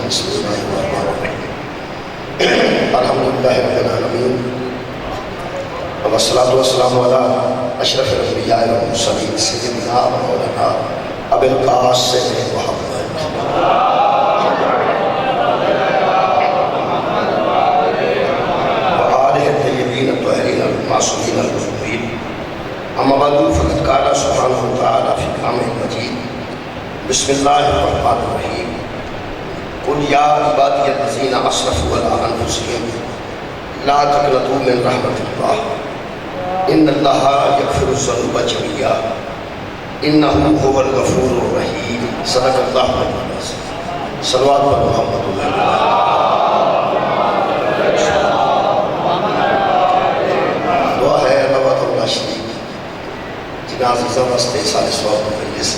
بسم اللہ الرحمن الرحیم الحمدللہ رب العالمین والصلاة والسلام علی اشرف الانبیاء والمرسلین سیدنا و مولانا ابی القاسم محمد وآلہ الطیبین الطاہرین المعصومین المظلومین اما بعد فقد قال سبحانہ وتعالی فی کلامہ المجید بسم اللہ الرحمن الرحیم قل یا عبادی الذین اسرفوا علی انفسہم لا تقنطوا من رحمت اللہ ان اللہ یغفر الذنوب جميعا انہ هو الغفور الرحیم صدق اللہ العظیم صلوات پر محمد دعا ہے اللہ و تعالی شریف جنہ عزیزہ واسطے سارے سواب مجلس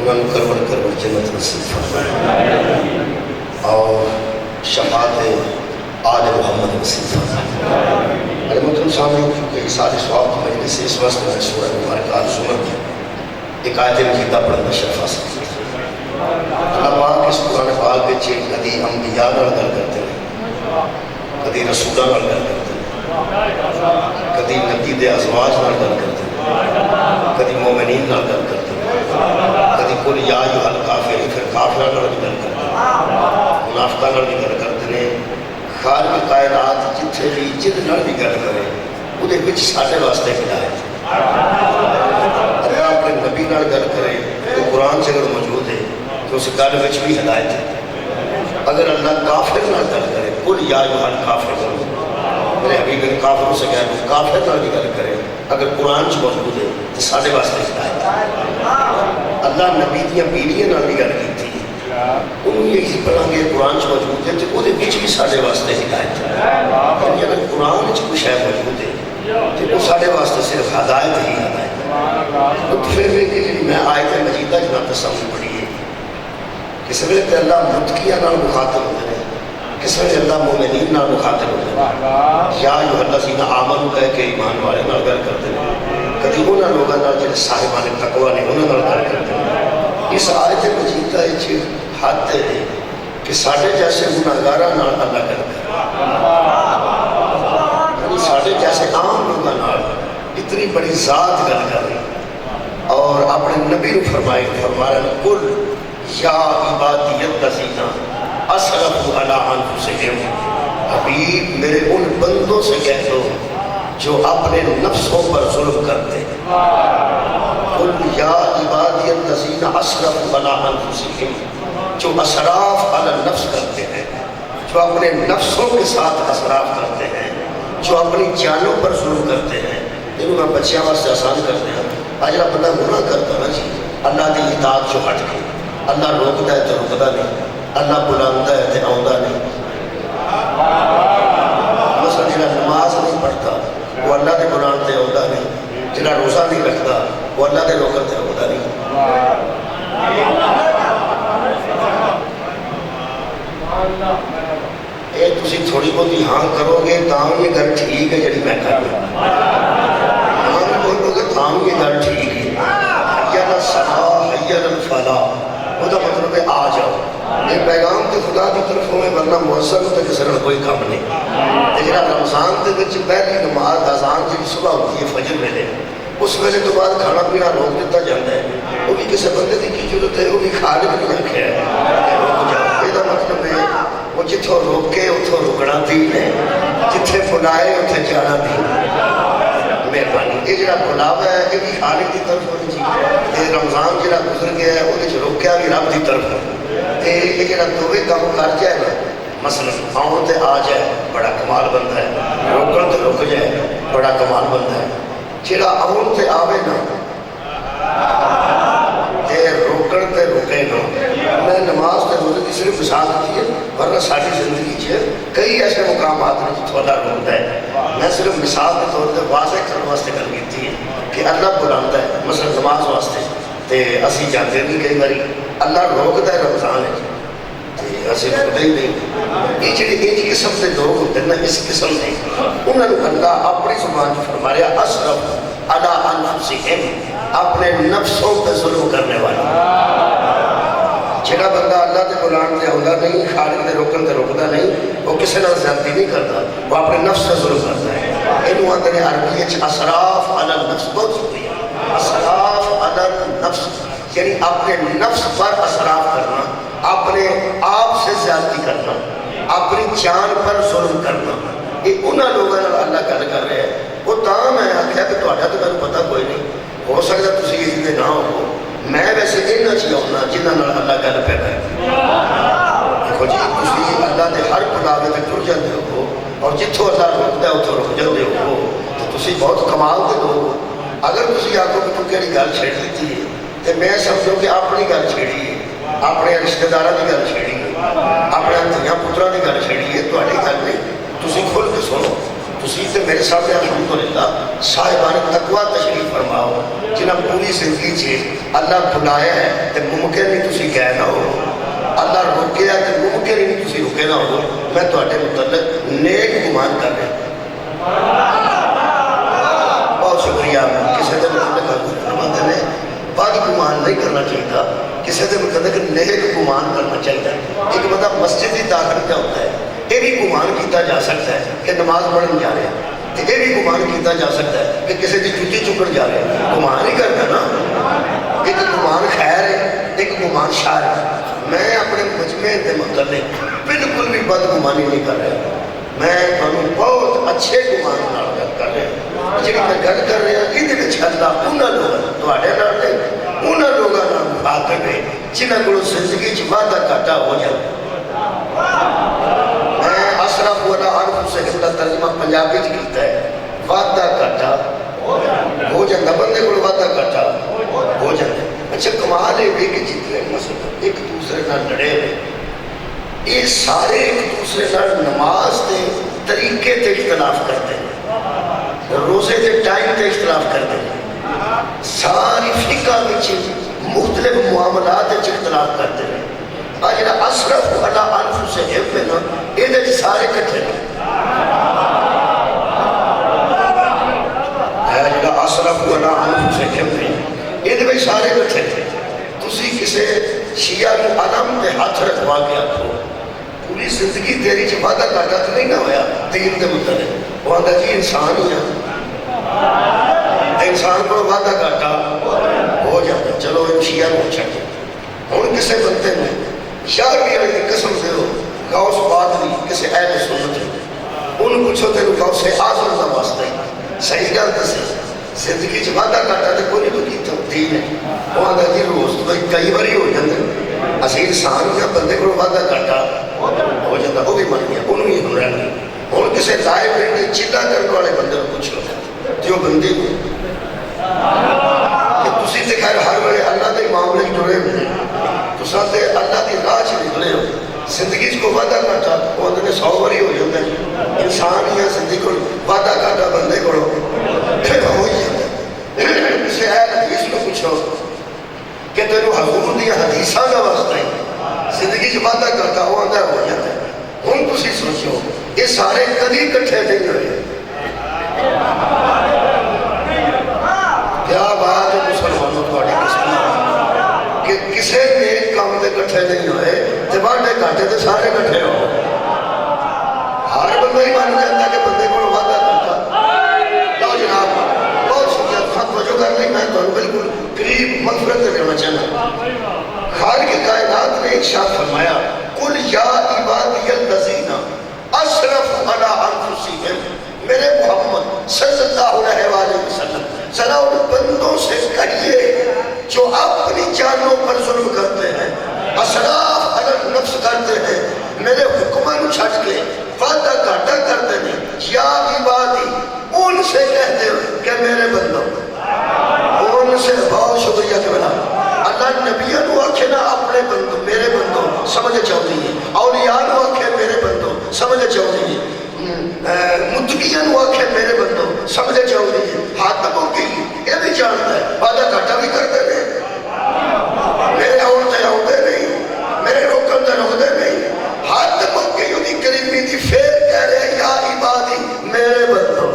انہوں کرور جنت نصیب فرمائے اور شفاعت آل محمد نصیب فرمائے۔ میرے محترم سامعین، کیونکہ اس سارے سواب کی مجلس سے اس وقت میں سورہ مبارکہ آل زمر کی ایک آیت مجیدہ پڑھنا شرف حاصل کیا۔ اللہ پاک اس قرآن پاک وچ کدی انبیاء نال گل کرتے ہیں، کدی رسولاں نال گل کرتے ہیں، کدی نبی دے ازواج نال گل کرتے ہیں، کدی مومنین نال گل کرتے ہیں، کدی قل یا ایھا الکافرون پھر کافراں نال بھی گل کرتے ہیں، منافقاں نال بھی گل کرتے ہیں۔ خالق کائنات جتھے بھی جد نال بھی گل کرے وہ دے وچ ساڈے واسطے ہدایت۔ اگر اپنے نبی نال گل کرے تو قرآن سے اگر موجود ہے تو اس گل وچ بھی ہدایت ہے۔ اگر اللہ کافر نال گل کرے قل یا ایھا الکافرون، میرے حبیب کافروں سے کہہ دو کافر نال بھی گل کرے اگر قرآن سے موجود ہے تو ساڈے واسطے ہدایت ہے۔ اللہ نبی دیاں بیویاں نال بھی گل کیتی، انہوں نے یہ پڑھیں گے قرآن سے موجود ہے تو وہ دے وچ بھی ساڈے واسطے ہدایت ہے۔ یعنی اگر قرآن وچ کچھ ہے موجود ہے تو وہ ساڈے واسطے صرف ہدایت ہی ہدایت ہے۔ پھر بھی کہ میں آیت مجیدہ جناب تصور پڑھی ہے، کس ویلے تے اللہ متقیاں نال مخاطب ہوتے ہیں، کس ویلے اللہ مومنین نال مخاطب ہوتے ہیں، یا ایھا الذین آمنوا کہہ کے ایمان والے نال گل کرتے ہیں، کدی انہاں لوگاں نال جڑے صاحبان تقویٰ نے انہاں نال گل کرتے ہیں۔ اس آیت مجیدہ وچ حد ہے کہ ساڈے جیسے گناہگاراں نال اللہ گل کرے، یعنی ساڈے جیسے عام لوگاں نال اتنی بڑی ذات گل کرے اور اپنے نبی کو فرمایا قل یا عبادی الذین اسرفوا علی انفسہم، حبیب میرے ان بندوں سے کہہ دو جو اپنے نفسوں پر ظلم کرتے ہیں۔ قل یا عبادی الذین اسرفوا علی انفسہم، جو اسراف علی النفس کرتے ہیں، جو اپنے نفسوں کے ساتھ اسراف کرتے ہیں، جو اپنی جانوں پر ظلم کرتے ہیں۔ انہوں میں بچیاں واسطے آسان کرتے ہیں، اجلا بندہ گناہ کرتا نا جی، اللہ کی اطاعت جو ہٹ کے اللہ روکتا ہے تو رکتا نہیں، اللہ بلاتا ہے تو آؤں نہیں۔ مثلا جنہا نماز نہیں پڑھتا وہ اللہ کے بلان تے آؤں نہیں، جنہا روزہ نہیں رکھتا وہ اللہ کے روکن تے آؤں نہیں۔ اے تسی تھوڑی بہت ہاں کرو گے تاں یہ گھر ٹھیک ہے جڑی میں کر رہا ہاں بھی بولو گے تاں یہ گھر ٹھیک ہے۔ حیّن الصلاۃ حیّن الفلاح، وہ دا مطلب ہے آ جاؤ۔ یہ پیغام تے خدا دی طرف ہوئے ورنہ موثر تے کسی نے کوئی کام نہیں۔ تے جڑا رمضان دے وچ پہلی نماز اذان جی صبح ہوتی ہے فجر ویلے، اس ویلے تو بعد کھانا پینا روک دیتا جاتا ہے، وہ بھی کسی بندے دی کی ضرورت ہے، وہ بھی خالق نہیں رکھے ہے روک جاؤ۔ یہ دا مطلب ہے وہ جتھوں روکے اتھوں رکنا دین ہے، جتھے بلائے اتھے جانا دین ہے۔ مہربانی یہ جڑا بلاوا ہے یہ بھی خالق کی طرف ہونی چاہیے۔ یہ رمضان جڑا گزر گیا ہے وہ روکیا بھی رب کی طرف ہے۔ یہ جڑا دوویں کام کر جائے نا، مثلا آؤں تے آ جائے بڑا کمال بندہ ہے، روکن تے رک جائے بڑا کمال بندہ ہے۔ جڑا آؤں تے آوے نا تے روکن تے رکے نا، میں نماز تے روزے کی صرف مثال دی ہے، ورنہ ساری زندگی کئی ایسے مقامات ہیں جتوں اللہ روکتا ہے۔ میں صرف مثال کے طور پر واضح کرنے واسطے گل کی ہے کہ اللہ بلاتا ہے، مثلا نماز واسطے تے اسی جاتے نہیں، کئی باری اللہ روکتا ہے رمضان ہے تے اسی رکتے ہی نہیں۔ یہ جڑے ایک قسم کے لوگ ہوتے ہیں نا، اس قسم کے انہوں نے اللہ اپنی زبان میں فرمایا اسرف علی انفسہم، اپنے نفسوں پہ ظلم کرنے والے۔ جہاں بندہ اللہ کے بلان سے آتا نہیں، خالق کے روکن سے روکتا نہیں، وہ کسی نال زیادتی نہیں کرتا، وہ اپنے نفس سے ظلم کرتا ہے۔ یہ آتے ہیں عربی اسراف علی النفس، بہت شکریہ، اسراف علی النفس، یعنی اپنے نفس پر اسراف کرنا، اپنے آپ سے زیادتی کرنا، اپنی جان پر ظلم کرنا۔ یہ انہوں لوگوں نے اللہ گل کر رہے ہیں۔ وہ تاں میں آخیا کہ تھوڑا تو میں پتہ کوئی نہیں، ہو سکتا تسی اس دے نہ ہو، میں ویسے انہاں چ ہونا جنہاں نال اللہ گل پہ کر۔ دیکھو جی تسی اللہ دے ہر بلاوے تے ٹر جاندے ہو، اور جتھوں اللہ روکدا ہے اتھوں رک جاندے ہو، تو تسی بہت کمال دے لوگ ہو۔ اگر تسی آکھو کہ تو کیڑی گل چھیڑ دیتی ہے تے میں سمجھو کہ اپنی گل چھیڑی ہے، اپنے رشتہ داراں دی گل چھیڑی ہے، اپنے دھیاں پتراں دی گل چھیڑی ہے، تہاڈی گل نہیں۔ تسی کھل کے سنو، تسی تے میرے سامنے الحمدللہ صاحبان تقویٰ تشریف فرماؤ، جنہاں پوری زندگی چھے اللہ بلایا ہے تے ممکن نہیں تسی کہہ نہ ہو، اللہ روکے ہے تے ممکن نہیں تسی رکے نہ ہو۔ میں تہاڈے متعلق نیک گمان کر رہا بہت شکریہ۔ کسی دے متعلق فرماتے ہیں بد گمان نہیں کرنا چاہیے، کسی دے متعلق نیک گمان کرنا چاہیے۔ ایک بندہ مسجد ہی داخل کیا ہوتا ہے، یہ بھی گمان کیتا جا سکتا ہے کہ نماز پڑھن جا رہے ہیں، یہ بھی گمان کیتا جا سکتا ہے کہ کسی کی جوتی چکن جا رہے ہیں، گمان ہی کرنا نا۔ ایک گمان خیر ہے، ایک گمان شر ہے۔ میں اپنے مجمع کے متعلق بالکل بھی بد گمانی نہیں کر رہا، میں تمہیں بہت اچھے گمان گل کر رہا ہوں۔ جی میں گل کر رہا ہوں یہ اللہ انہوں لوگوں تھوڑے انہوں لوگوں مخاطب ہے جنہوں کو زندگی چ وعدہ گھاٹا ہو جائے۔ اسرف ولا انفسہم دا ترجمہ پنجابی چ کیتا ہے، وعدہ گھاٹا ہو جاتا، بندے کو وعدہ گھاٹا ہو جاتا۔ اچھا کمال ہے کہ جتنے مسلمان ایک دوسرے نال لڑے ہوئے، یہ سارے ایک دوسرے نال نماز کے طریقے تے اختلاف کرتے ہیں، روزے کے ٹائم تے اختلاف کرتے ہیں، ساری فقہ وچ مختلف معاملات وچ اختلاف کرتے ہیں۔ آج جڑا اسرف علی انفسہم ہے نا، یہ سارے کٹھے ہیں۔ جڑا اسرف علی انفسہم ہے یہ سارے کٹھے ہیں۔ تسی کسے شیعہ کو علم تے ہاتھ رکھوا کے آکھو پوری زندگی تیری چ وعدہ گھاٹا تو نہیں نہ ہویا دین دے متعلق، وہ آندا جی انسان ہی ہے، انسان کو وعدہ گھاٹا ہو جاتا۔ چلو شیعہ کو چھڑ ہوں کسے بنتے میں یارویں علی کی قسم دے ہو غوث پادری کسی اہل سنت ان پوچھو تیرے غوث اعظم دا واسطہ ہے، صحیح گل دسی زندگی چ وعدہ گھاٹا تے کوئی نہیں کیتا دین ہے، وہ آندا جی روز تو کئی باری ہو جاندے، اسی انسان یا بندے کو وعدہ گھاٹا ہو جاتا، وہ بھی من گیا انہوں ہی ہو رہا نہیں۔ ہوں کسی لائے پنڈ چلا کرنے والے بندے کو پوچھو جو بندے کو کہ تسی تے خیر ہر ویلے اللہ دے معاملے جڑے ہوئے تساں تے اللہ دی راہ چ نکلے ہو، زندگی کو وعدہ گھاٹا وہ نے 100 باری ہو جاتا ہے، انسان ہی زندگی کو وعدہ گھاٹا بندے کو ہو ہی جاتا ہے۔ کسی اہل حدیث کو پوچھو کہ تینوں حضور دی حدیثاں دا واسطہ ہے زندگی چ وعدہ گھاٹا وہ آندا ہو جاتا ہے۔ ہن تسی سوچو یہ سارے کدی اکٹھے نہیں ہوئے، کیا بات ہے مسلمانوں تھوڑی قسمت کہ کسے نیک کام دے کٹھے نہیں ہوئے تے وعدے گھاٹے تے سارے کٹھے ہو۔ ہر بندہ ہی مان جاتا کہ بندے کو وعدہ کرتا۔ لو جناب بہت شکریہ، خط وجہ کر لی، میں تو بالکل قریب مغفرت کرنا چاہنا۔ خالق کائنات نے ارشاد فرمایا قل یا عبادی الذین اسرفوا علی انفسہم، میرے محمد صلی اللہ علیہ وآلہ وسلم ذرا ان بندوں سے کہیے جو اپنی جانوں پر ظلم کرتے ہیں، اسراف علی النفس کرتے ہیں، میرے حکموں چھٹ کے وعدہ گھاٹا کرتے ہیں، یا عبادی ان سے کہتے ہو کہ میرے بندوں، ان سے بہت شکریہ کہ بنا اللہ نبیوں کو آکھے نا اپنے بندوں میرے بندوں سمجھے چاہتی ہیں، اولیاء کو آکھے میرے بندوں سمجھے چاہتی ہیں، متقین کو آکھے میرے بندوں سمجھے چاہتی ہیں، حاتموں کی یہ بھی جانتا ہے وعدہ گھاٹا بھی کرتے ہیں، میرے عورتیں ہوتے نہیں، میرے روکن تے ہوتے نہیں، حاتموں کی یوں دی قریبی دی پھر کہہ رہے یا عبادی میرے بندوں۔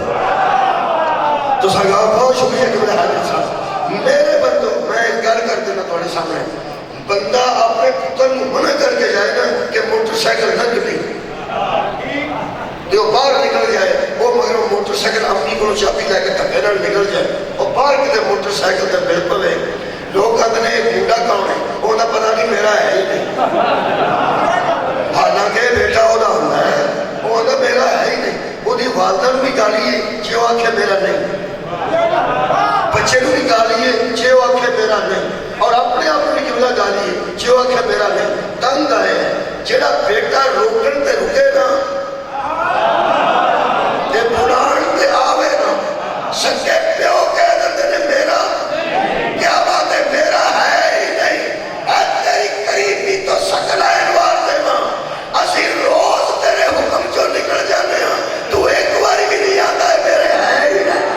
تو سنگاہ بہت شکریہ کہ میرے حاضر صاحب میرے بندوں، میں گل کر دینا تھوڑے سامنے، بندہ اپنے پتر سائیکل لگ نہیں تو باہر نکل جائے وہ مگر موٹر سائیکل اپنی کو چابی لے کے دھکے نال نکل جائے اور باہر کتے موٹر سائیکل تے مل پوے لوگ کہتے ہیں یہ بوڑھا کون ہے وہ تو پتہ نہیں میرا ہے ہی نہیں حالانکہ بیٹا وہ ہوتا ہے وہ تو میرا ہے ہی نہیں وہ والدہ بھی گالیے جی وہ آکھے میرا نہیں بچے بھی گالیے جی وہ آکھے میرا نہیں اور اپنے آپ بھی جملہ گالیے جی وہ آکھے میرا نہیں تنگ آئے جڑا بیٹا روکن تے رکے نا تے بڑھان تے آوے نا سکے پیو کہہ دیتے نے میرا کیا بات ہے میرا ہے ہی نہیں اے تیری قریبی تو سکلا انوار دے ماں اسی روز تیرے حکم جو نکل جانے ہیں تو ایک باری بھی نہیں آتا ہے میرے ہے ہی نہیں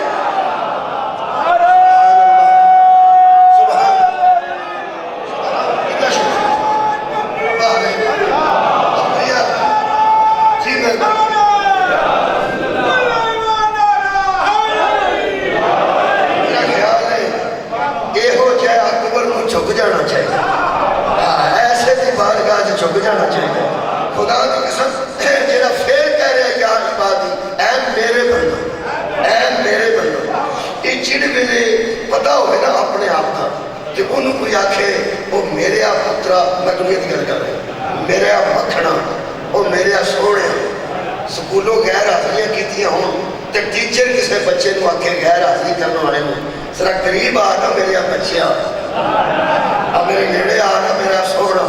جانا چاہیے ایسے بھی بارگاہ جو جھک جانا چاہیے خدا کی قسم جیڑا پھر کہہ رہے ہیں یا عبادی اے میرے بندو یہ چڑ ویلے پتا ہوئے نا اپنے آپ کا کہ انہوں کوئی آکھے وہ میرے آپ پترا مدنیت گل کر رہے میرے آپ مکھنا وہ میرے آپ سوڑے سکولوں غیر حاضریاں کیتیاں ہوں تے ٹیچر کسے بچے نو آکھے غیر حاضری کرنے والے میں ذرا قریب آنا میرے آپ بچیا اب میرے نیڑے آنا میرا سوڑا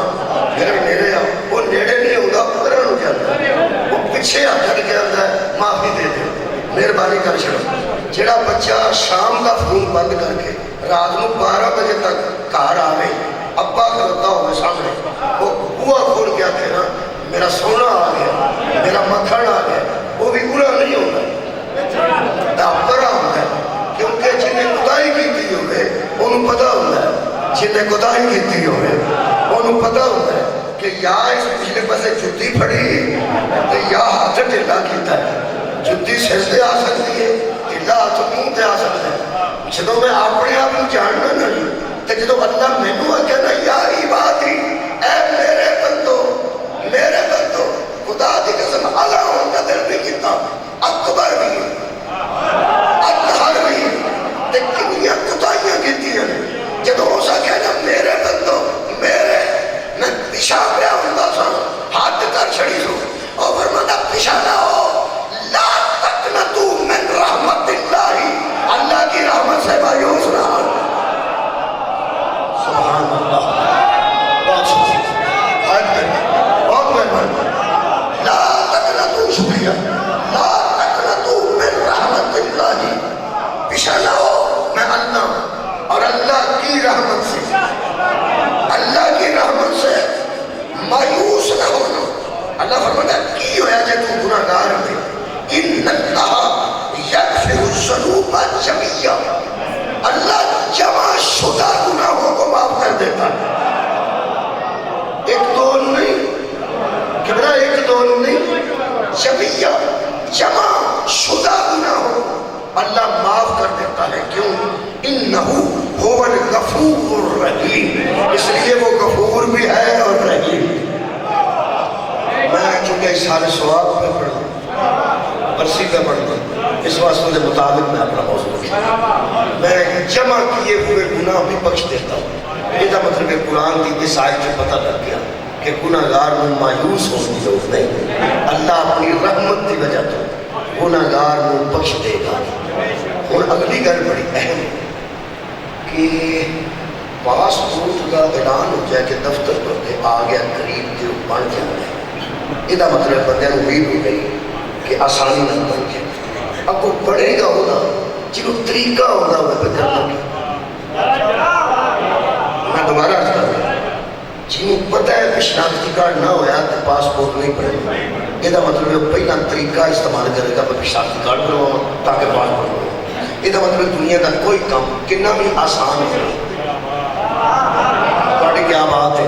میرے نیڑے آ وہ نیڑے نہیں ہوگا پرن ہو جاتا ہے وہ پیچھے آدھر کے اندر معافی دے دے مہربانی کر چھڑا جڑا بچہ شام کا فون بند کر کے رات میں 12 بجے تک گھر آ رہے ابا کھلوتا ہوئے سامنے وہ بوا کھول کے آتے نا میرا سونا آ گیا میرا مکھن آ گیا وہ بھی پورا نہیں ہوگا دابرہ ہوتا ہے کیونکہ جنہیں خدائی کی ہوئے انہوں پتہ ہوتا ہے جنہیں خدائی کیتی ہوئے انہوں پتہ ہوتا ہے کہ یا اس پچھلے پاسے جتی پھڑی تو یا ہاتھ ٹھلا کیتا ہے جتی سر سے آ سکتی ہے ٹھلا ہاتھ منہ تے آ سکتا ہے جدو میں اپنے آپ کو جاننا نہیں تو جدو اللہ مینوں کہنا یا عبادی اے میرے بندو خدا دی قسم اللہ ہوں کا دل بھی کیتا اکبر بھی اطہر بھی تے کنیاں کتائیاں کیتی ہیں جدو ہو سا کہنا میرے بندو میرے میں پیشاب رہا ہوں گا سا ہاتھ کر چھڑی سو اور فرمانا پیشا نہ ہو لا تقنطو من رحمت اللہ اللہ کی رحمت سے مایوس نہ ہو سبحان اللہ بہت مہربان لا تقنطو شکریہ لا تقنطو من رحمت اللہ پیشا نہ ہو میں اللہ اور اللہ کی رحمت سے مایوس نہ ہونا اللہ فرماتا ہے کی ہویا جے تو گناہگار میں ان اللہ یغفر الذنوب جميعا اللہ جمع شدہ گناہوں کو معاف کر دیتا ہے ایک دو نہیں کبرا ایک دو نہیں جميعا جمع شدہ گناہوں اللہ معاف کر دیتا ہے کیوں انہو هو الغفور الرحیم اس لیے وہ غفور بھی ہے اور رحیم میں چونکہ اس سارے سواب پہ پڑھا برسی پہ پڑھا اس واسطے کے مطابق میں اپنا موضوع کیا میں جمع کیے ہوئے گناہ بھی بخش دیتا ہوں یہ مطلب کہ قرآن کی اس آیت سے پتہ لگ گیا کہ گناہگار میں مایوس ہونے کی ضرورت نہیں اللہ اپنی رحمت کی وجہ تو گناہگار میں بخش دے گا اور اگلی گل بڑی اہم ہے کہ پاسپورٹ کا اعلان ہو جائے کہ دفتر پر آ گیا قریب جو بن جانا ہے یہ مطلب بندے نے امید ہو گئی کہ آسانی نہ بن جائے اب وہ پڑھے گا ہوگا جنہوں طریقہ ہوگا وہ پہ کرنا میں دوبارہ عرض کر رہا ہوں جنہوں پتہ ہے کہ شناختی کارڈ نہ ہویا تو پاسپورٹ نہیں پڑھے یہ مطلب ہے پہلا طریقہ استعمال کرے گا میں شناختی کارڈ کرواؤں تاکہ پاسپورٹ ہو یہ مطلب دنیا کا کوئی کام کتنا بھی آسان ہے پڑھ کیا بات ہے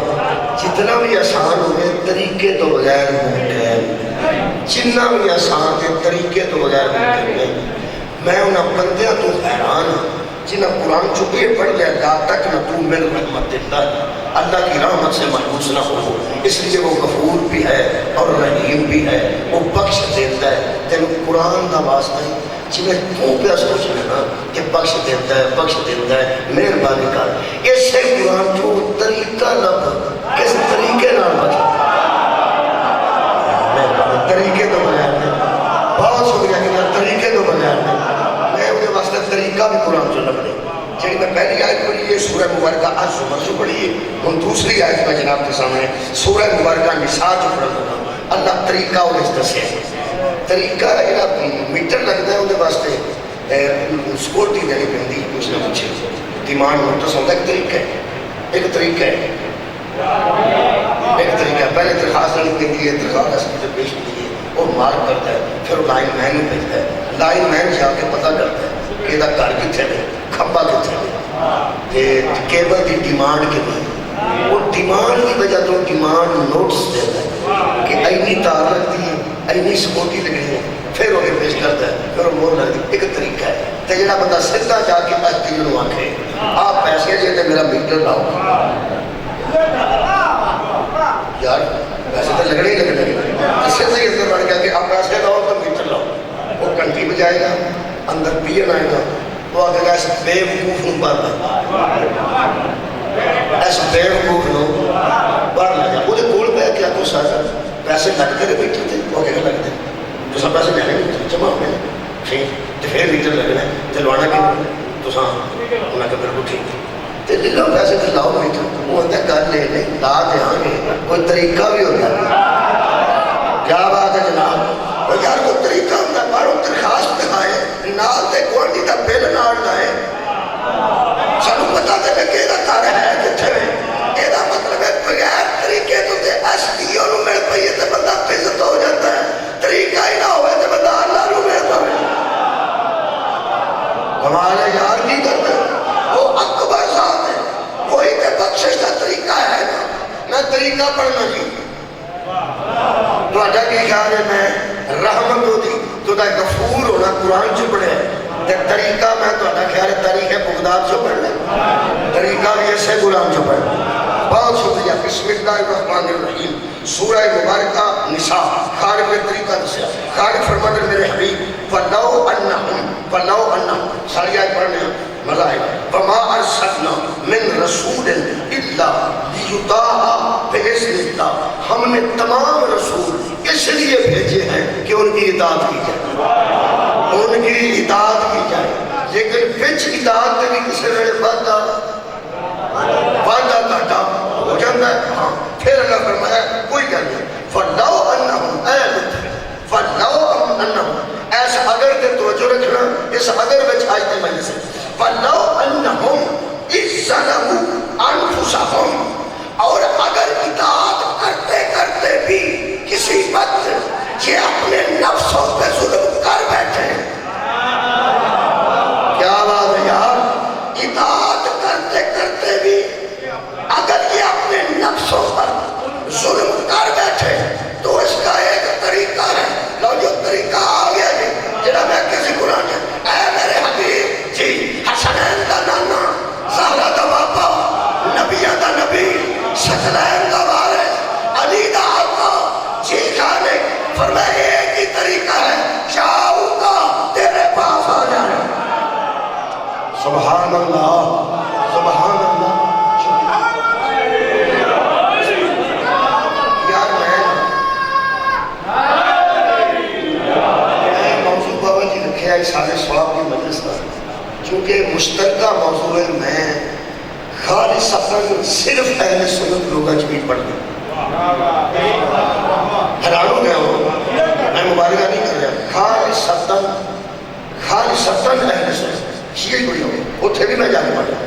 جتنا بھی آسان ہوئے طریقے تو بغیر ممکن جتنا بھی آسان ہے طریقے تو بغیر ممکن میں انہاں بندیاں تو حیران ہوں جنہاں قرآن چکے پڑھ لیا لا تک نہ تو من رحمت اللہ اللہ کی رحمت سے مایوس نہ ہو اس لیے وہ غفور بھی ہے اور رحیم بھی ہے، وہ بخش دیتا ہے۔ تین قرآن کا واسطہ ہے جی میں کیوں پہ سوچ رہا کہ بخش دیتا ہے مہربانی کر اسے قرآن کو طریقہ لب کس طریقے نال بخش طریقے تو بغیر نہیں، بہت شکریہ کہ طریقے تو بغیر نہیں، میں انہیں واسطے طریقہ بھی قرآن سے لگ دیں۔ جی میں پہلی آیت پڑھی ہے سورہ مبارکہ الزمر سے پڑھی ہے، ہم دوسری آیت میں جناب کے سامنے سورہ مبارکہ نساء جو پڑھ دوں اللہ طریقہ انہیں دسے طریقہ جڑا میٹر لگتا ہے انہیں واسطے سکورٹی دینی پہنتی کچھ نہ کچھ ڈیمانڈ نوٹس ہوتا ہے، ایک طریقہ ہے پہلے درخواست نہیں پہنتی ہے، درخواست اس کی پیش کی ہے وہ مارک کرتا ہے، پھر وہ لائن مین بھیجتا ہے، لائن مین جا کے پتہ کرتا ہے کہ یہ گھر کتنے ہے، کھمبا کتنے ہے، کیبل کی ڈیمانڈ کتنی، وہ ڈیمانڈ کی وجہ تو ڈیمانڈ نوٹس دیتا ہے کہ اینی تار لگتی ہے، اینی سکوٹی لگنی ہے، پھر وہ پیش کرتا ہے، پھر وہ مور لگتی ہے۔ ایک طریقہ ہے تو جڑا بندہ سیدھا جا کے ایس ٹی او آکھے آپ پیسے جی میرا میٹر لاؤ، یار پیسے تو لگنے ہی لگنے اسے سے اندر بڑھ گیا کہ آپ پیسے لاؤ تو میٹر لاؤ، وہ گھنٹی بجائے گا اندر پیئن آئے گا، وہ آگے گا اس بے وقوف نو باہر لگا، اس بے وقوف نو باہر لگا، وہ کول پہ کیا تو سارا پیسے لگتے رہے میٹر تھے، وہ آگے گا لگتے تو سب پیسے لینے جمع ہونے پھر میٹر لگنا ہے تو لوانا کہ تو ساں انہیں کہ بالکل ٹھیک تو لے لو پیسے تو لاؤ میٹر، وہ ہوتا ہے کر لے لیں لا دے آگے کوئی طریقہ بھی ہوتا ہے، کیا بات ہے جناب، وہ یار کوئی طریقہ ہوتا ہے، باروں درخواست دکھائے نال دے گوڑی دا بل نال دائے سانو پتا دے کہ یہ کار ہے کتنے میں، یہ مطلب ہے بغیر طریقے تو تے ایس ڈی او نو مل پئیے تے بندہ عزت ہو جاتا ہے، طریقہ ہی نہ ہوئے تے بندہ اللہ نو مل پائے، ہمارے یار کی کرتے وہ اکبر ذات ہے، وہی تے بخشش کا طریقہ ہے نا، میں طریقہ پڑھنا جی تو اٹھا کی خیال ہے میں رحمت ہوتی تو دا غفور ہونا قرآن جو پڑھے تے طریقہ میں تو اٹھا خیال ہے تاریخ بغداد جو پڑھ لیں طریقہ بھی ایسے قرآن جو پڑھ بہت شکریہ۔ بسم اللہ الرحمن الرحیم سورہ مبارکہ نساء خالق طریقہ دسیا، خالق فرماتے میرے حبیب فَلَوْ أَنَّهُمْ ساری آیت پڑھنے ہیں مزہ آئے گا وَمَا أَرْسَلْنَا مِن رَسُولٍ إِلَّا لِيُطَاعَ بِإِذْنِ اللَّهِ ہم نے تمام رسول اس لیے بھیجے ہیں کہ ان کی اطاعت کی جائے، ان کی اطاعت کی جائے، لیکن بچ اطاعت کے بھی کسی نے وعدہ کاٹا ہو جاتا ہے، ہاں پھر اللہ فرمایا کوئی گل نہیں فَلَوْ أَنَّهُمْ فَلَوْ أَنَّهُمْ ایسا اگر تے توجہ رکھنا اس اگر بچ آئیتے مجھے سے فَلَوْ أَنَّهُمْ إِذْ ظَلَمُوا أَنفُسَهُمْ اور اگر اطاعت کرتے کرتے بھی کسی وقت یہ اپنے نفسوں پہ ظلم کر بیٹھے، کیا بات ہے یار، اطاعت کرتے کرتے بھی اگر یہ اپنے نفسوں پر ظلم کر بیٹھے تو اس کا ایک طریقہ ہے، لو جو طریقہ آ گیا جی جنہا میں کسی قرآن ہے اے میرے حبیب جی حسنین دا نانا زہرہ دا باپا نبیہ دا نبی شکلین دا وارث علی دا آقا جی کھانے فرمائے ایک ہی طریقہ ہے چاہوں گا تیرے پاس آ جانے، سبحان اللہ سبحان اللہ۔ یار میں موضوع بابا جی رکھے آئی سارے سواب کی مجلس کا چونکہ مشترکہ موضوع ہے، میں خالصتاً صرف اہل سنت لوگا جمعی پڑھ گیا حیران ہو گیا ہوں، میں مبارکہ نہیں کر رہا، خالصتاً اہل سنت شیعہ پڑھی ہوں اتھے بھی میں جا کے پڑھا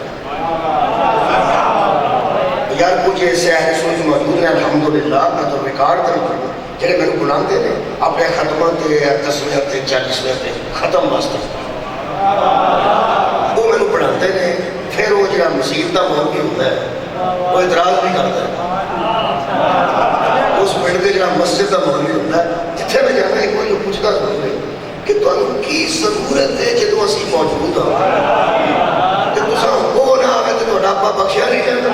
یار کچھ ایسے اہل سنت موجود ہیں الحمدللہ میں تو ریکارڈ کر پڑھوں جنہیں میں نے بلان دے دیں اپنے ختمات 10ویں 40ویں ختم واسطے وہ میں نے پڑھاتے ہیں، پھر وہ جہاں مصیبت کا موقع ہوتا ہے وہ اعتراض بھی کرتا ہے، اس پنڈ کے جہاں مسجد کا موقع ہوتا ہے جتنے میں جانا ہے کوئی پوچھتا سمجھ رہے کہ تمہیں کی ضرورت ہے جدو اسی موجود ہوں کہ تساں وہ نہ آئے تو ڈاپا بخشیا نہیں جاتا،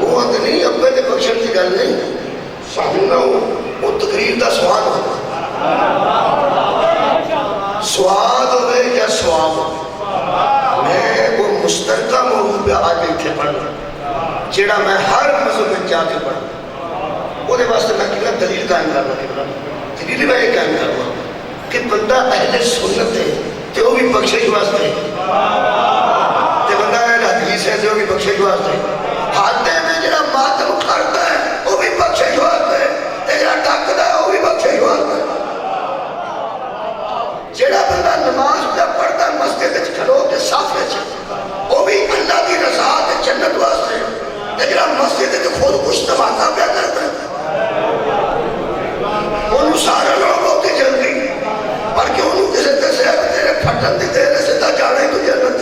وہ محمد نہیں ابے کے بخشن کی گل نہیں سانو نہ وہ تقریر کا سواد ہو سواد ہوئے یا سواب ہو میں وہ مشترکہ موضوع پہ آ کے اتنے پڑھنا جیڑا میں ہر مذہب میں جا کے پڑھنا وہ واسطے میں کہنا دلیل قائم کرنا دلیل میں یہ قائم کرنا کہ بندہ اہل سنت ہے تو وہ بھی بخشش واسطے تے بندہ اہل حدیث ہے تو وہ بھی بخشش واسطے ہاتھے میں جڑا ماتم کرتا ہے وہ بھی بخشش واسطے تے جڑا ڈکدا ہے وہ بھی بخشش واسطے جڑا بندہ نماز پہ پڑھتا ہے مسجد وچ کھلو کے صف وچ وہ بھی اللہ دی رضا تے جنت واسطے تے جڑا مسجد وچ خود کچھ دھماکہ پیا کرتا ہے انہوں سارا لوگ ہوتی جلدی پر کہ انہوں کسے کسے تیرے پھٹن دی تیرے سے تا جانے تو جنت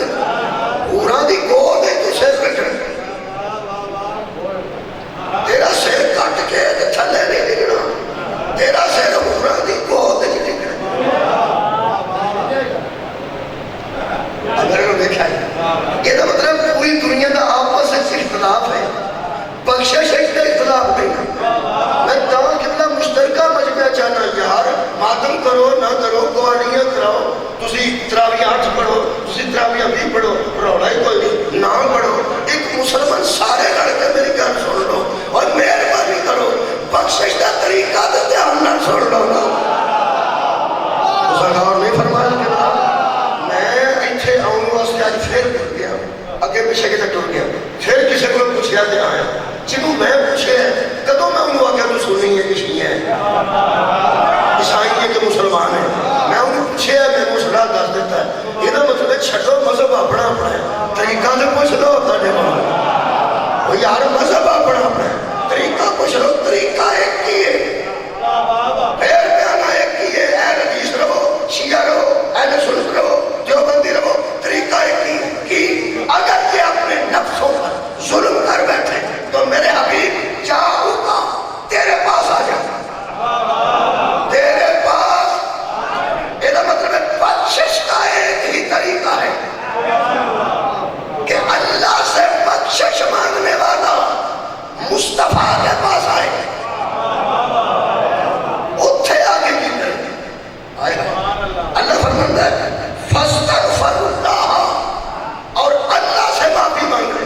پورا دی گود ہے تو سر کٹن تیرا سر کٹ کے تھلے نہیں لگنا تیرا سر پورا دی گود ہے اگر انہوں دیکھا ہے یہ تو مطلب پوری دنیا کا آپس سے اختلاف ہے بخشش ایک اختلاف نہیں میں تمام کتنا مشترکہ مجمع چاہنا یار ماتم کرو نہ کرو قوانیاں کراؤ تسی تراویح 8 پڑھو تسی تراویح 20 پڑھو روڑا ہی کوئی نہیں نہ پڑھو ایک مسلمان سارے لڑ کے میری گل سن لو اور مہربانی کرو بخشش کا طریقہ تو دھیان نہ سن لو نا اس غور نہیں فرمایا کہ میں ایتھے آؤں واسطے آج پھر ٹر گیا اگے پیچھے کتے ٹر گیا پھر کسی کو پوچھیا دے آیا جنہوں میں پوچھے کدوں میں انہوں آگیا تو سنی ہے کہ شیعہ ہے عیسائی ہے کہ مسلمان ہے میں انہوں پوچھے ہے میں کچھ راہ دس دیتا ہے یہ نہ مطلب ہے چھٹو مذہب اپنا اپنا ہے طریقہ سے پوچھ لو ہوتا ہے وہ یار مذہب اپنا اپنا ہے طریقہ پوچھ لو طریقہ ایک ہی ہے پھر بیانہ ایک ہی ہے اہل حدیث رہو شیعہ رہو اہل سنت رہو دیوبندی رہو طریقہ ایک ہی کہ اگر کہ اپنے نفسوں پر ظلم کر بیٹھے تو میرے حبیب چاہوں گا تیرے پاس آ جائے تیرے پاس یہ مطلب ہے بخشش کا ایک ہی طریقہ ہے کہ اللہ سے بخشش مانگنے والا مصطفیٰ کے پاس آئے اتھے آگے کی کرے اللہ فرماتا ہے فاستغفر اللہ اور اللہ سے معافی مانگے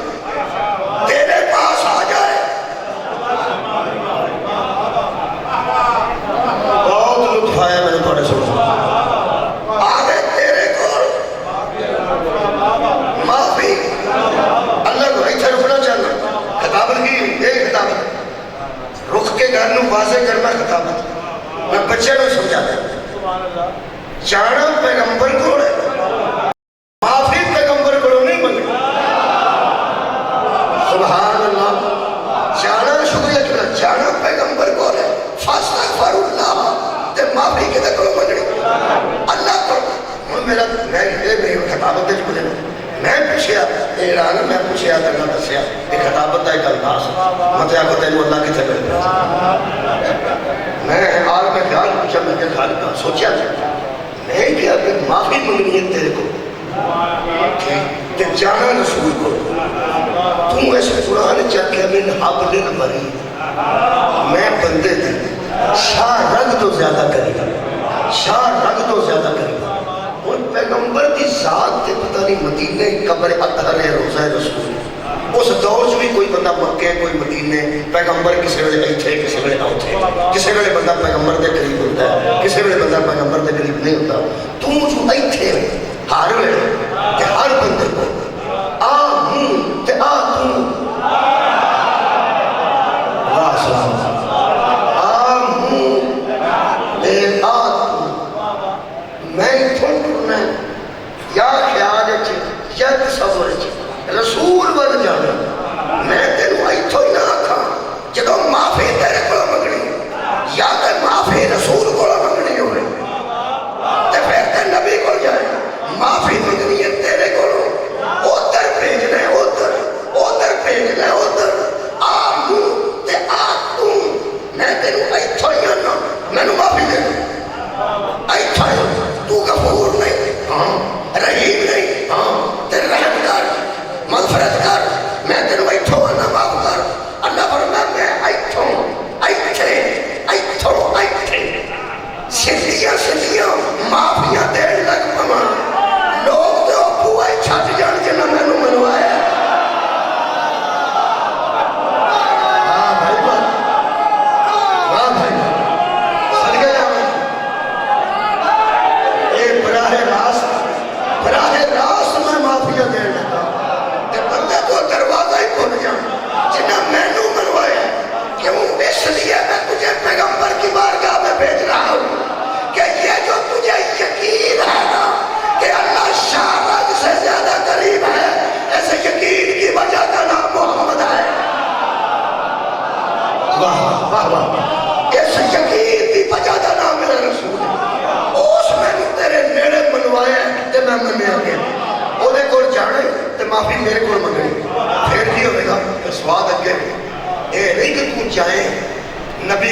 تیرے پاس آ جائے بہت لطف آیا میں نے تھوڑے سنا آگے تیرے کو معافی اللہ کو ایسا رکنا چاہنا خطابت کی ایک خطابت رخ کے گھر نو واضح کرنا خطابت میں بچے نو سمجھا دیا جانا پیغمبر کو معافی پیغمبر کو نہیں بنے سبحان اللہ جانا شکریہ کیا جانا پیغمبر کو ہے فاستغفر اللہ تے معافی کے کو منگنی اللہ کو میرا میں خطابت دے چکے میں پوچھیا ایران میں پوچھیا کرنا دسیا یہ خطابت ہے گل باس مت آخو تینوں اللہ کی تھے میں آج میں خیال پوچھا میں کہ خیال کا سوچا میں کیا کہ معافی منگنی ہے تیرے کو کہ جانا رسول کو تم ایسے قرآن چاکے من حبل الورید میں بندے تھے شاہ رنگ تو زیادہ کرے گا شاہ رنگ تو زیادہ کرے گا اور پیغمبر کی ذات تے پتہ نہیں مدینے قبر اطہر روزہ رسول اس دور سے بھی کوئی بندہ مکے کوئی مدینے پیغمبر کسی ویلے ایتھے کسی ویلے اوتھے کسی ویلے بندہ پیغمبر دے قریب ہوتا ہے کسی ویلے بندہ پیغمبر دے قریب نہیں ہوتا تو جو ایتھے ہر ویلے کہ ہر بندے کو آ ہوں تے آ توں واہ سلام آ ہوں تے آ توں میں اتھوں ٹرنا یا خیال ہے یا تصور ہے رسول بن جانا میں تینوں ایتھوں ہی نہ آکھاں جدوں معافی تیرے کو منگنی یا تے معافی رسول کو منگنی ہوئے تے پھر تے نبی کو جائے معافی منگنی ہے تیرے کو ادھر بھیجنا ہے ادھر بھیجنا ہے ادھر آموں تے آتوں میں تینوں ایتھوں ہی آنا میں نے معافی دے ایتھوں ہی تو غفور نہیں ہاں رحیم نہیں ہاں تے رحم کر مغفرت کر میں تینوں ایتھوں آنا معاف کر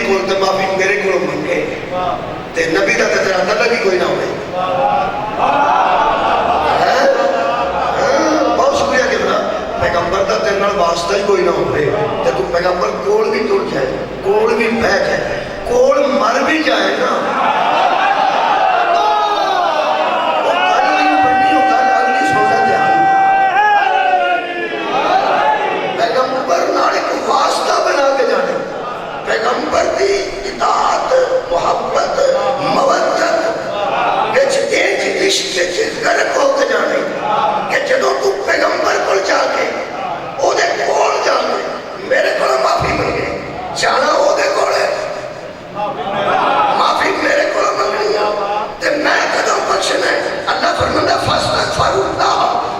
کو تے معافی میرے کو منگے تے نبی دا تے تیرا تعلق ہی کوئی نہ ہوئے. بہت شکریہ کہ پیغمبر دا تیرے نال واسطہ ہی کوئی نہ ہوئے تے تو پیغمبر کول بھی ٹر جائے, کول بھی بہ جائے, کول مر بھی جائے نا, پیغمبر دی اطاعت محبت مودت وچ ایک عشق وچ غرق ہو کے جانے کہ جدوں تو پیغمبر کول جا کے او دے کول جانے میرے کول معافی منگے جانا او دے کول معافی میرے کول منگنی تے میں کدوں بخشنا ہے. اللہ فرماتا فاستغفر اللہ,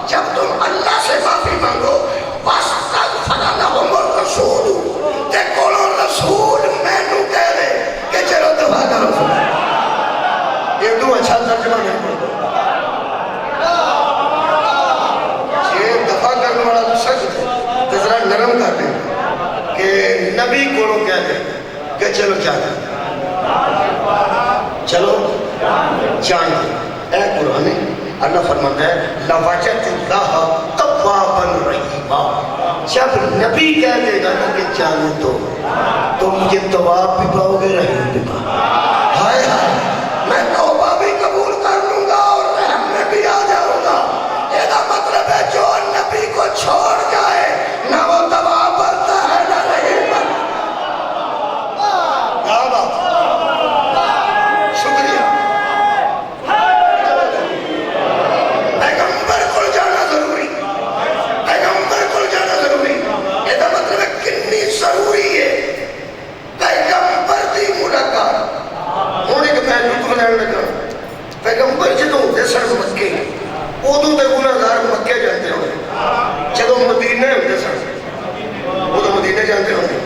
جب تم اللہ سے معافی مانگو واستغفر لهم الرسول تے کولوں رسول میں نو کہہ دے کہ چلو دفاع کرو. یہ تو اچھا ترجمہ نہیں پڑھو, یہ دفاع کرنے والا تو سخت ہے تو ذرا نرم کر دیں کہ نبی کولوں کہہ دے کہ چلو جانا, چلو جان دے. اے قرآن اللہ فرماتا ہے لَوَجَدْ اللَّهَ تَوَّابًا رَحِيمًا, جب نبی کہہ دے گا نا کہ جانے تو مجھے تواب بھی پاؤ گے, رحیم بھی پاؤ. ہائے ہائے, میں توبہ بھی قبول کر لوں گا اور رحم میں بھی آ جاؤں گا. یہ مطلب ہے جو نبی کو چھوڑ جائے نہ وہ تواب بنتا ہے نہ رحیم بنتا. کیا بات, شکریہ. پیغمبر کو جانا ضروری, پیغمبر کو جانا ضروری. یہ مطلب ہے کنی ضروری ہے پیغمبر دی ملاقات. ہوں ایک میں لطف لین لگا, پیغمبر جدوں ہوتے سن مکے ادوں تے گناہگار مکے جاتے ہوئے, جدوں مدینے ہوتے سن ادوں مدینے جاتے ہوئے.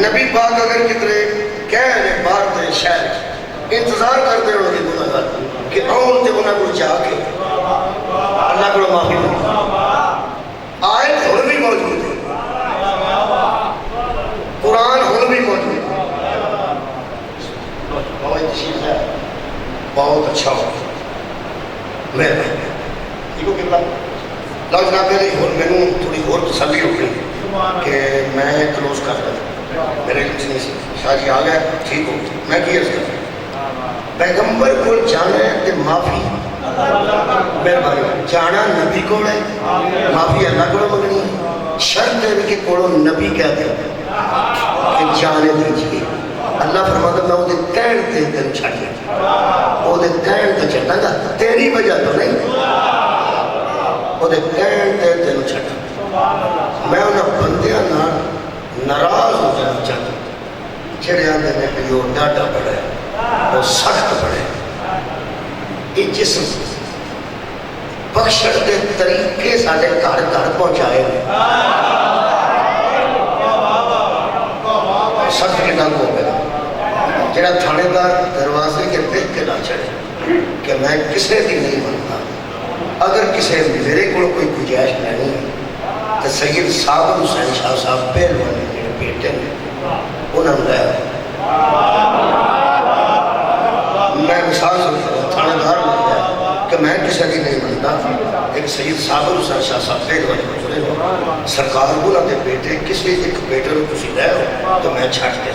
نبی پاک اگر کتنے کہہ رہے باہر تے شہر انتظار کرتے ہوئے کہ گناہگار کہ آؤں تے انہاں کو جا کے اللہ کو معافی مانگے. آیت ہن بھی موجود ہے, قرآن ہن بھی موجود ہے. بہت چیز ہے, بہت اچھا ہو مہربانی. ٹھیک ہو کہ لو جناب میری میں نے تھوڑی اور تسلی ہو گئی کہ میں کلوز کر دوں, میرے کچھ نہیں سی. شاہ جی آ گیا, ٹھیک ہو, میں کی عرض کرتا پیغمبر کو جانا ہے تے معافی مہربانی. جانا نبی کو ہے, معافی اللہ کو منگنی ہے. شرط ہے کہ کوڑوں نبی کہہ دے کہ جانے دیجیے. اللہ فرماتا میں وہ کہن تے دل چھڑ گیا, وہ کہن تے چڑھنا گا, تیری وجہ تو نہیں, وہ کہن تے دل چھڑ. میں انہاں بندیاں ناراض ہو جانا چاہتا جڑے آندے نے کہ وہ ڈاڈا بڑا ہے, وہ سخت بڑے. یہ جسم بخشن کے طریقے سارے گھر گھر پہنچائے سخت کے نام ہو گیا. جڑا تھانے دار دروازے کے دیکھ کے نہ چڑھے کہ میں کسے بھی نہیں بنتا. اگر کسے میرے کو کوئی گنجائش نہیں ہے تو سید صاحب حسین شاہ صاحب پہلوانے میرے بیٹے نے انہوں نے میں مثال سے تھانے دار بن گیا کہ میں کسی کی نہیں بنتا. ایک سید صاحب حسین شاہ صاحب پہلوانے گزرے ہو, سرکار بولا کہ بیٹے کسی ایک بیٹے کو تسی لے ہو تو میں چھٹ کے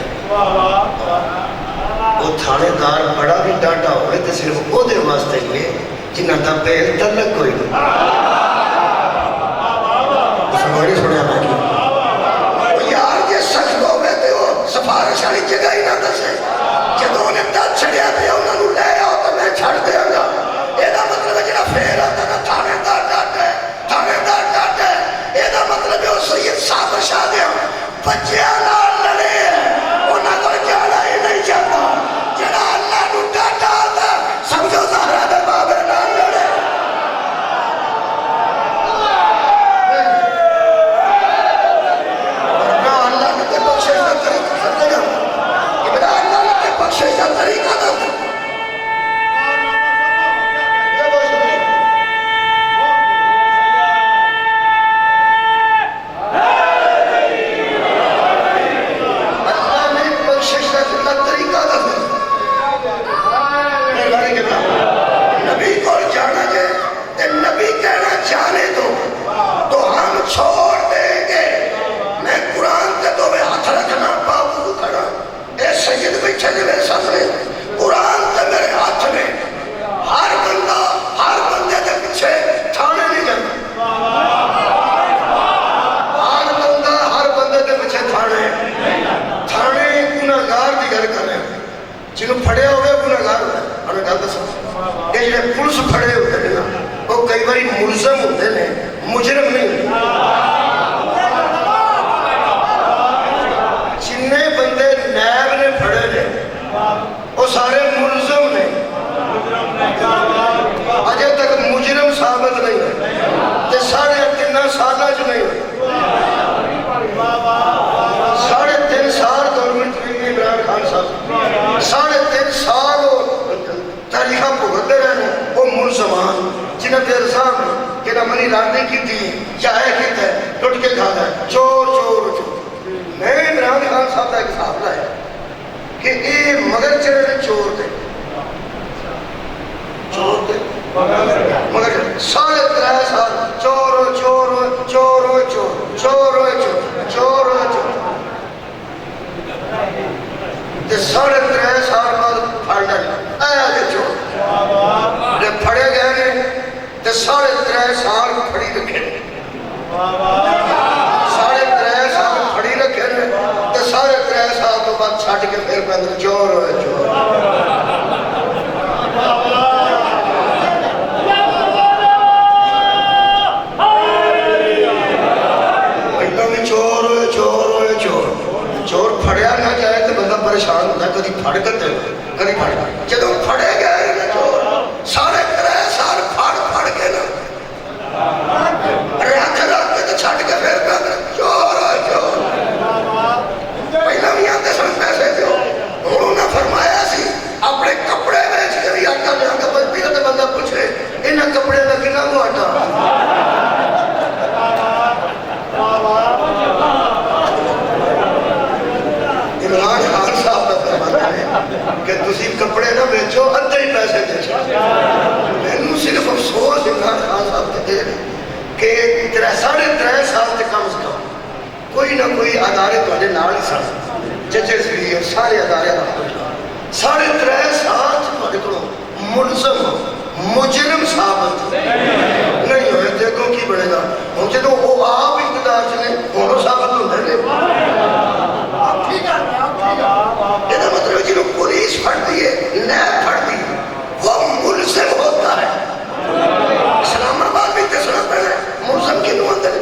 وہ تھانے دار بڑا بھی ڈاٹا ہوئے تو صرف وہ دے واسطے ہوئے جنہاں دا پہل تلک کوئی نہیں. سماری سنیا میں کی یار یہ سخت ہو گئے تھے, وہ سفارش والی جگہ ہی نہ دسے. جدوں نے دس چھڑیا پہ انہوں نے لے آؤ تو میں چھڑ دیا گا. یہ مطلب ہے جڑا پھیل آتا نا تھانے دار ڈاٹا ہے, تھانے دار ڈاٹا ہے. یہ مطلب ہے وہ سید صاحب شاہ دیا بچے نال لڑے انہاں کو جانا ہی نہیں چاہتا. جڑا اللہ نو ڈاٹا آتا سمجھو زہرا دے بابے نال لڑے. بندے نیب نے پھڑے نے وہ سارے ملزم نے اجے تک مجرم ثابت نہیں ہے تے 3.5 سالہ جو نہیں ہوئے 3.5 سال گورنمنٹ عمران خان صاحب 3.5 سال تاریخہ بھگتتے رہے وہ ملزمان جنہاں دے الزام ہے کہ نہ منی لانڈرنگ کی تھی چاہے کیتا ہے لٹ کے کھانا ہے چور چور چور میں عمران خان صاحب کا ایک حساب لایا کہ یہ مگر چڑھے چور تھے مگر 3.5 سال چور چور چور چور چور چور چور چور 3.5 سال بعد پھڑ ڈالے اے چور جب پھڑے گئے نے 3.5 سال پھڑی رکھے 3.5 سال پھڑی رکھے نے 3.5 سال تو بعد چھٹ کے پھر بند چور ہوئے چور چور پھڑیا نہ جائے تو بندہ پریشان ہوتا ہے کدی پھڑ کرتے کدی پھڑ جب پھڑے گئے نا چور 3.5 سال پھڑ کے نا رکھ کے تو چھٹ کے پھر چور چور پہلا بھی آتے سن پیسے دو انہوں نے فرمایا سی اپنے کپڑے بیچ کے بھی آٹا لیا کے بچ پیتا تو بندہ پوچھے انہیں کپڑے کا کنا کو آٹا عمران خان صاحب کا فرماتا ہے کہ تسی کپڑے نہ بیچو ادھے ہی پیسے دے میں نے صرف افسوس عمران خان صاحب کے دے کہ 3.5 سال سے کم از کم کوئی نہ کوئی ادارے تھوڑے نال ہی سن ججز بھی سارے ادارے 3.5 سال تھوڑے کو ملزم مجرم ثابت نہیں ہوئے دیکھو کی بڑھے گا مجھے تو وہ آپ اقتدار چلے وہ ثابت ہوتے ہیں یہ مطلب جنہوں پولیس پھڑ دیئے نیب پھڑ دیئے وہ ملزم ہوتا ہے اسلام آباد میں تیسرا پہلے ملزم کی نو اندر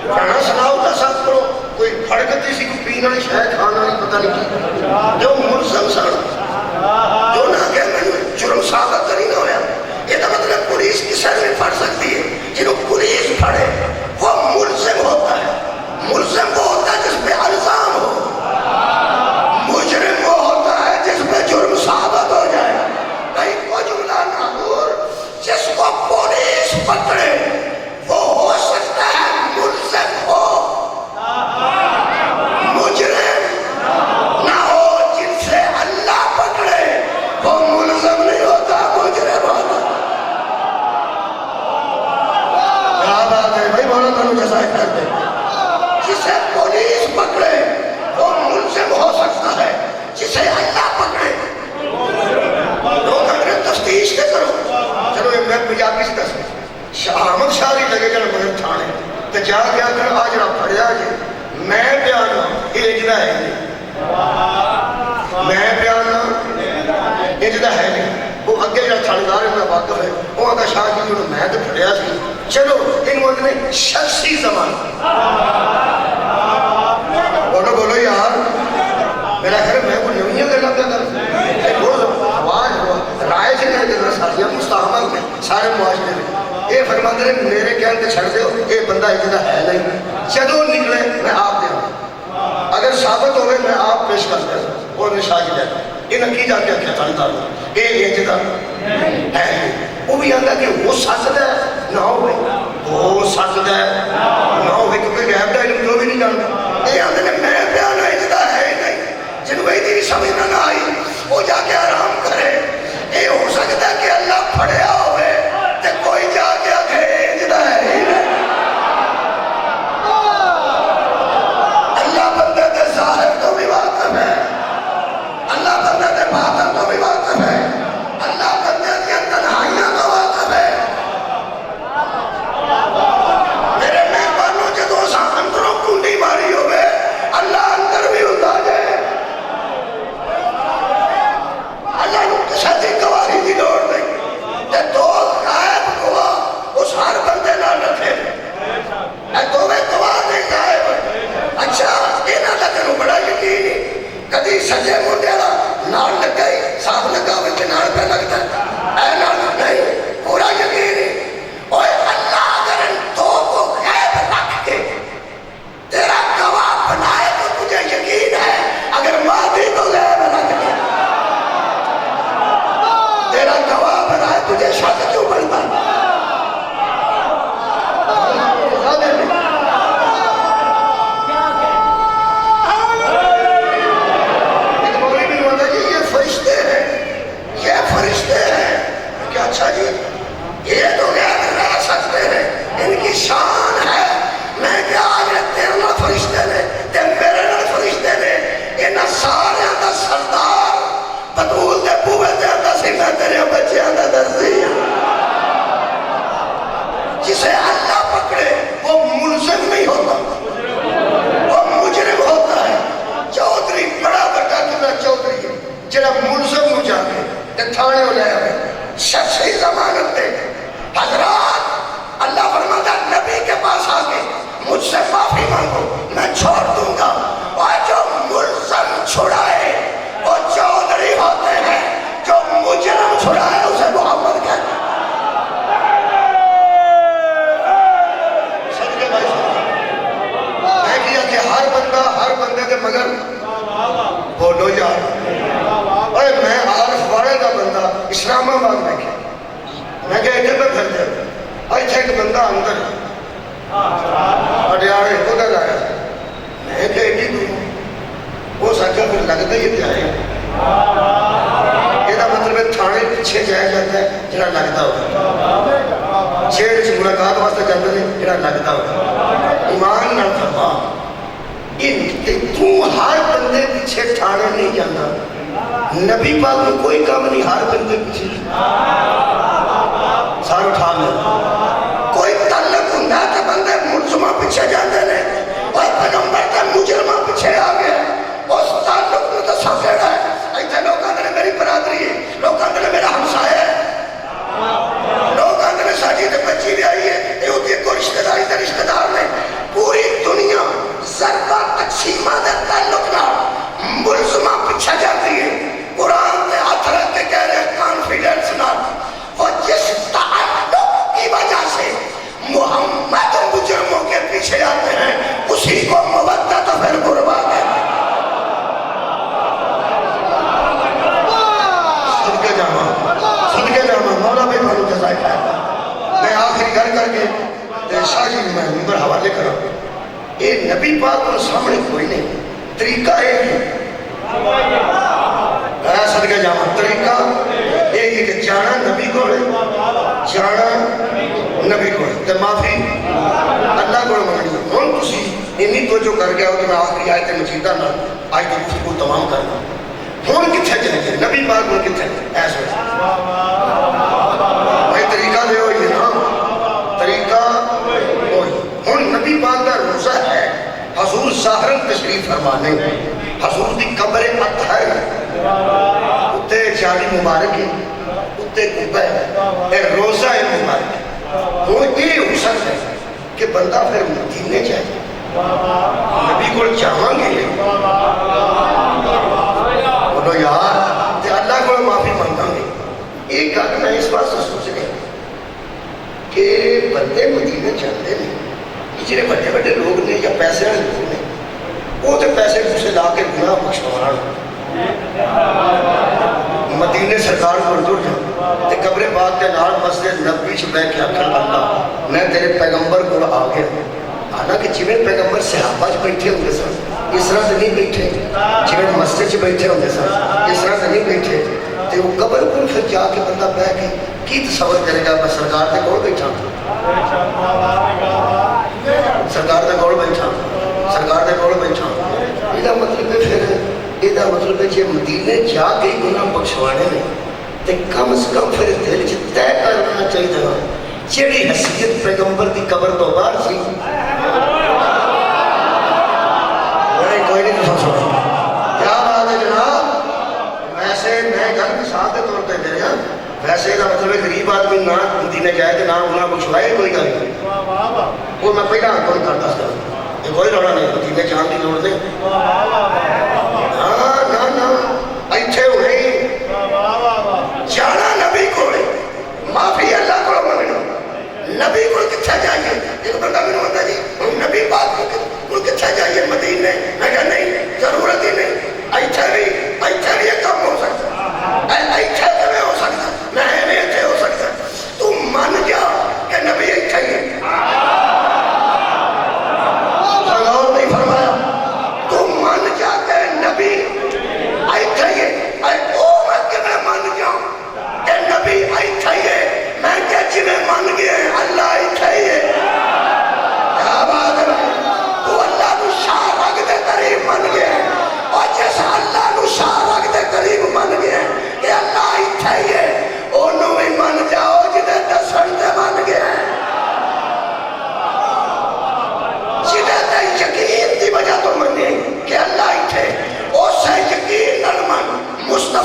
کہنا سناؤ تا ساتھ کرو کوئی پھڑکتی سی کو پینا نہیں شاید کھانا نہیں پتہ نہیں کی جو ملزم ساڑا جو نہ کہ میں جرم ثابت نہیں نہ ہویا یہ مطلب پولیس کی سر میں پھڑ سکتی ہے جنہوں پولیس پھڑے وہ ملزم ہوتا ہے ملزم وہ ہوتا ہے جس پہ الزام ہو مجرم وہ ہوتا ہے جس پہ جرم ثابت ہو جائے کہیں کو جملہ نہ دور جس کو پولیس پکڑے وہ ہو سکتا ہے ملزم ہو مجرم نہ ہو جن سے اللہ پکڑے وہ ملزم نہیں ہوتا مجرم ہوتا کیا بات ہے بھائی بولا تھا جیسا کر دے جسے پولیس پکڑے وہ ملزم ہو سکتا ہے جسے اللہ پکڑے لوگ اگر تفتیش کے کرو چلو میں پنجابی سے دس احمد شاہی لگے جن مگر تھانے تو جا گیا کر آج رہا پڑھیا جی میں پیانا اجدہ ہے نہیں میں پیانا اجدہ ہے نہیں وہ اگے جا تھاندار میں واقف ہے وہ آگا شاہ جی انہوں میں تو پڑھیا سی چلو انہوں نے شخصی زمان بولو یار میرا خیر میں کو نویاں کرنا کیا کر بہت آواز ہوا رائے سے نہیں کرنا ساتھیاں مستحمل میں سارے معاشرے میں یہ فرماتے ہیں میرے کہنے تے چھڑ دیو یہ بندہ اتنا ہے نہیں چلو نکلے میں آپ دے اگر ثابت ہوئے میں آپ پیش کر دیا اور میں شاہد ہے یہ نکی جا کے کیا تھا یہ جدا ہے وہ بھی آتا کہ وہ سچ ہے نہ ہوئے وہ سچ ہے نہ ہوئے کیونکہ غیب کا علم جو بھی نہیں جانتا یہ آتے ہیں میں بیان اجدہ ہے نہیں جن کو ایدی بھی سمجھنا نہ آئی وہ جا کے آرام کرے یہ ہو سکتا ہے کہ اللہ پھڑیا ہوئے تے کوئی جا کے آگے اجدہ ہے اللہ بندے دے ظاہر تو بھی واقف ہے اللہ بندے دے باطن تو بھی واقف ہے اللہ بندے دے تنہائیاں تو واقف ہے میرے مہمانوں جدو سا اندروں کنڈی ماری ہوئے اللہ اندر کدی سجے منڈے والا نال لگا ہی صاحب لگا ہوئے کہ نال پہ لگتا ہے اے نال نہیں پورا یقین ہے اوے اللہ اگر ان دو کو غیب رکھ کے تیرا گواہ بنائے تو تجھے یقین ہے اگر مادی کو غیب رکھ کے تیرا گواہ بنائے تجھے شک کیوں بنتا ہے اچھا جی یہ تو غیب رہ سکتے ہیں ان کی شان ہے میں کیا آج تیرے نال فرشتے نے تے میرے نال فرشتے نے انہاں سارے دا سردار بطول دے بوے تے آندا سی میں تیرے بچیاں دا درزی جسے اللہ پکڑے وہ ملزم نہیں ہوتا وہ مجرم ہوتا ہے چودھری بڑا بڑا کنا چودھری جڑا ملزم ہو جاتے تے تھانے ہو لے آئے شخصی ضمانت دے حضرات اللہ فرماتا نبی کے پاس آگے مجھ سے معافی مانگو میں چھوڑ دوں گا اور جو ملزم چھڑائے وہ چودھری ہوتے ہیں جو مجرم چھڑائے اسے محمد کہتے ہیں صدقے بھائی میں کیا کہ ہر بندے کے مگر بولو یار اے میں عارف واڑے دا بندہ اسلام آباد میں کیا میں کہا ایک میں پھر دے آئی تھے ایک بندہ اندر اڈیاڑے کو دل آیا میں کہا ایڈی دوں وہ سکھا پھر لگتا ہی پیارے یہ دا مطلب ہے تھانے پیچھے جائے جاتا ہے جنہا لگتا ہوتا چھیڑ سے ملاقات واسطے جاتا ہے جنہا لگتا ہوتا ایمان نہ فرما تو ہر بندے پیچھے تھانے نہیں جانا نبی پاک میں کوئی کام نہیں ہر بندے پیچھے سارے اٹھا لیں کوئی تعلق ہوں کہ بندے ملزمہ پیچھے جاتے ہیں اور پیغمبر کا مجرمہ پیچھے آ گیا اس تعلق میں تو سب جڑا ہے ایسے لوگ آتے ہیں میری برادری ہے لوگ آتے ہیں میرا ہمسایہ ہے لوگ آتے ہیں ساجی تے بچی بھی آئی ہے یہ ہوتی ہے کوئی رشتہ داری تے رشتہ دار نے پوری دنیا ضربہ تقسیمہ دے تعلق نہ ملزمہ پیچھے جاتی ہے قرآن نے ہاتھ رکھ کے کہہ رہے کانفیڈنس نہ وہ جس تعلق کی وجہ سے محمد مجرموں کے پیچھے آتے ہیں اسی کو مودت و پھر قربا کہتے ہیں صدقے جامع مولا بھی بھلو جزائے کہتا میں آخری گھر کر کے شاہ جی میں ممبر حوالے کروں یہ نبی پاک کو سامنے کوئی نہیں طریقہ ایک ہے صدقہ جامع طریقہ ایک ہے کہ جانا نبی کو ہے جانا نبی کو ہے تو معافی اللہ کو مانگی ہوں تسی انہی تو جو کر گیا ہو تو میں آخری آیت مجیدہ نہ آج تو گفتگو تمام کرنا ہوں کتھے جائیں گے نبی پاک کو کتھے ایسے بھائی طریقہ دے ہوئی ہے نا طریقہ ہوئی ہوں نبی پاک کا روزہ ہے حضور ظاہرن تشریف فرمانے حضور دی قبر اطہر اتے جالی مبارک ہے اتے قبہ ہے روزہ مبارک وہ یہ ہو سکتا ہے کہ بندہ پھر مدینے جائے نبی کو چاہاں گے بولو یار تے اللہ کو معافی مانگا گے ایک گل میں اس بات سے سوچ گیا کہ بندے مدینے چاہتے ہیں جنہیں بڑے بڑے لوگ نے یا پیسے والے لوگ نے وہ تو پیسے اسے لا کے گناہ بخشوان مدینے سرکار کو جڑ جاؤ تے قبر پاک کے نال مسجد نبوی چ بیٹھ کے آکھن اللہ میں تیرے پیغمبر کو آ گیا حالانکہ جویں پیغمبر صحابہ چ بیٹھے ہوندے سن اس طرح تے نہیں بیٹھے جویں مسجد چ بیٹھے ہوندے سن اس طرح تے نہیں بیٹھے تے وہ قبر کو پھر جا کے بندہ بیٹھ کے کی تصور کرے گا میں سرکار دے کول بیٹھا سرکار دے کول بیٹھا سرکار دے کول بیٹھا یہ مطلب ہے پھر یہ مطلب ہے جی مدینے جا کے گناہ بخشوانے نے تے کم از کم پھر دل چ طے کرنا چاہیے جیڑی حیثیت پیغمبر دی قبر تو باہر سی کوئی نہیں سن سکتا کیا بات ہے جناب ویسے میں گھر مثال کے طور پہ دے رہا ویسے یہ مطلب ہے غریب آدمی نہ مدینے جائے تو نہ گناہ بخشوائے کوئی گل نہیں وہ میں پہلا کوئی کرتا سکتا یہ کوئی روڑا نہیں مدینے جان کی لوڑ نہیں ہاں نہ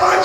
5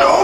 9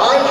5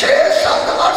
6 7 8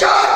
4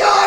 4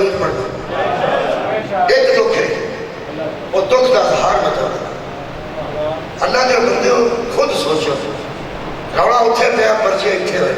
درود پڑھنا ایک دکھ ہے وہ دکھ کا اظہار نہ کرنا اللہ دے بندے خود سوچو روڑا اتھے پیا پرچے اتھے ہوئے